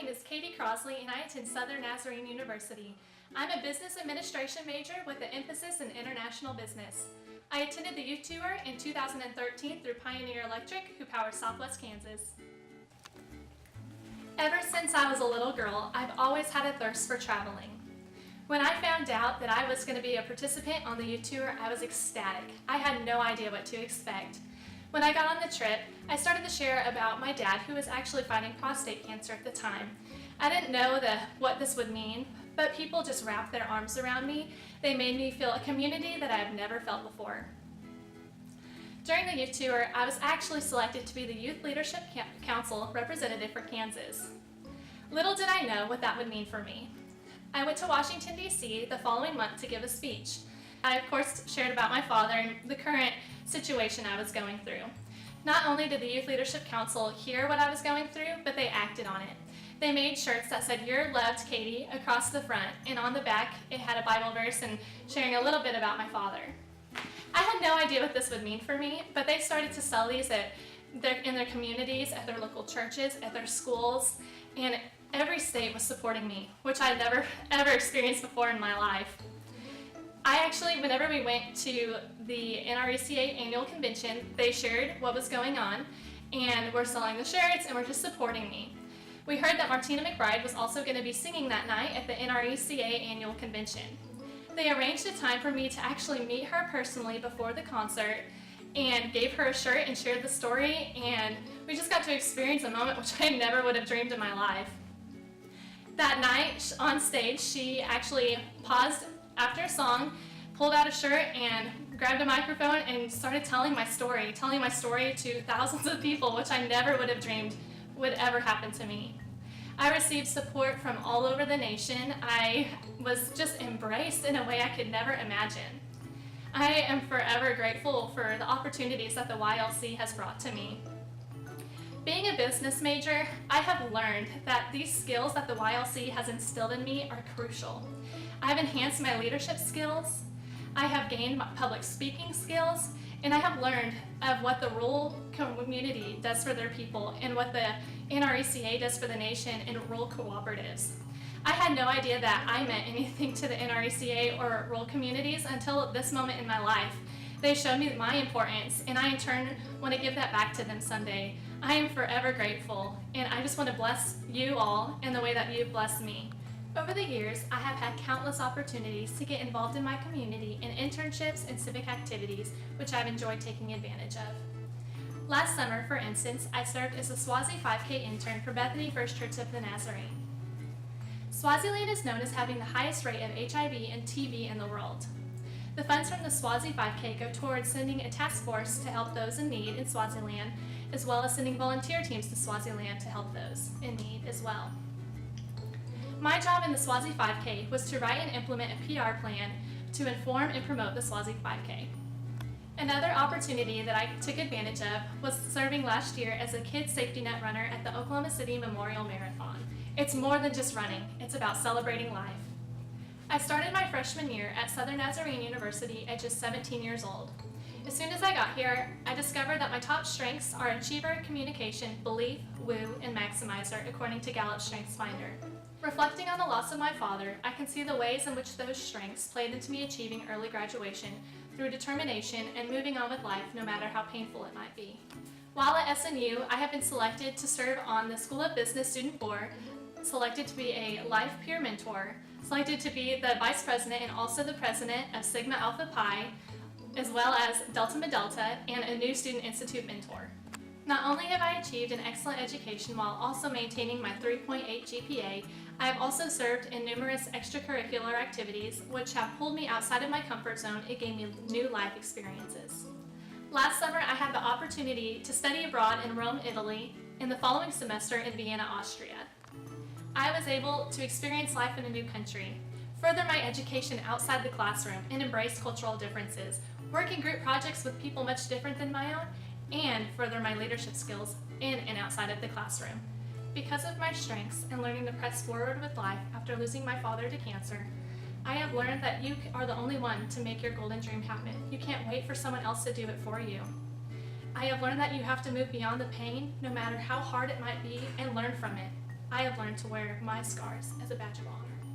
name is Catie Crosley and I attend Southern Nazarene University. I'm a business administration major with an emphasis in international business. I attended the youth tour in 2013 through Pioneer Electric, who powers Southwest Kansas. Ever since I was a little girl, I've always had a thirst for traveling. When I found out that I was going to be a participant on the youth tour, I was ecstatic. I had no idea what to expect. When I got on the trip, I started to share about my dad, who was actually fighting prostate cancer at the time. I didn't know what this would mean, but people just wrapped their arms around me. They made me feel a community that I have never felt before. During the youth tour, I was actually selected to be the Youth Leadership Council representative for Kansas. Little did I know what that would mean for me. I went to Washington, D.C. the following month to give a speech. I, of course, shared about my father and the current situation I was going through. Not only did the Youth Leadership Council hear what I was going through, but they acted on it. They made shirts that said, "You're loved, Catie," across the front, and on the back it had a Bible verse and sharing a little bit about my father. I had no idea what this would mean for me, but they started to sell these in their communities, at their local churches, at their schools, and every state was supporting me, which I'd never ever experienced before in my life. Whenever we went to the NRECA annual convention, they shared what was going on, and were selling the shirts and were just supporting me. We heard that Martina McBride was also going to be singing that night at the NRECA annual convention. They arranged a time for me to actually meet her personally before the concert, and gave her a shirt and shared the story, and we just got to experience a moment which I never would have dreamed in my life. That night on stage, she actually paused after a song, pulled out a shirt and grabbed a microphone and started telling my story to thousands of people, which I never would have dreamed would ever happen to me. I received support from all over the nation. I was just embraced in a way I could never imagine. I am forever grateful for the opportunities that the YLC has brought to me. Being a business major, I have learned that these skills that the YLC has instilled in me are crucial. I have enhanced my leadership skills, I have gained my public speaking skills, and I have learned of what the rural community does for their people and what the NRECA does for the nation in rural cooperatives. I had no idea that I meant anything to the NRECA or rural communities until this moment in my life. They showed me my importance, and I in turn want to give that back to them someday. I am forever grateful, and I just want to bless you all in the way that you've blessed me. Over the years, I have had countless opportunities to get involved in my community in internships and civic activities, which I've enjoyed taking advantage of. Last summer, for instance, I served as a Swazi 5K intern for Bethany First Church of the Nazarene. Swaziland is known as having the highest rate of HIV and TB in the world. The funds from the Swazi 5K go towards sending a task force to help those in need in Swaziland, as well as sending volunteer teams to Swaziland to help those in need as well. My job in the Swazi 5K was to write and implement a PR plan to inform and promote the Swazi 5K. Another opportunity that I took advantage of was serving last year as a kids safety net runner at the Oklahoma City Memorial Marathon. It's more than just running, it's about celebrating life. I started my freshman year at Southern Nazarene University at just 17 years old. As soon as I got here, I discovered that my top strengths are achiever, communication, belief, woo, and maximizer, according to Gallup Strengths Finder. Reflecting on the loss of my father, I can see the ways in which those strengths played into me achieving early graduation through determination and moving on with life no matter how painful it might be. While at SNU, I have been selected to serve on the School of Business Student Board, selected to be a life peer mentor, selected to be the vice president and also the president of Sigma Alpha Pi, as well as Delta Ma Delta, and a new Student Institute mentor. Not only have I achieved an excellent education while also maintaining my 3.8 GPA, I have also served in numerous extracurricular activities which have pulled me outside of my comfort zone and gave me new life experiences. Last summer, I had the opportunity to study abroad in Rome, Italy, and the following semester in Vienna, Austria. I was able to experience life in a new country, further my education outside the classroom, and embrace cultural differences, work in group projects with people much different than my own, and further my leadership skills in and outside of the classroom. Because of my strengths and learning to press forward with life after losing my father to cancer, I have learned that you are the only one to make your golden dream happen. You can't wait for someone else to do it for you. I have learned that you have to move beyond the pain, no matter how hard it might be, and learn from it. I have learned to wear my scars as a badge of honor.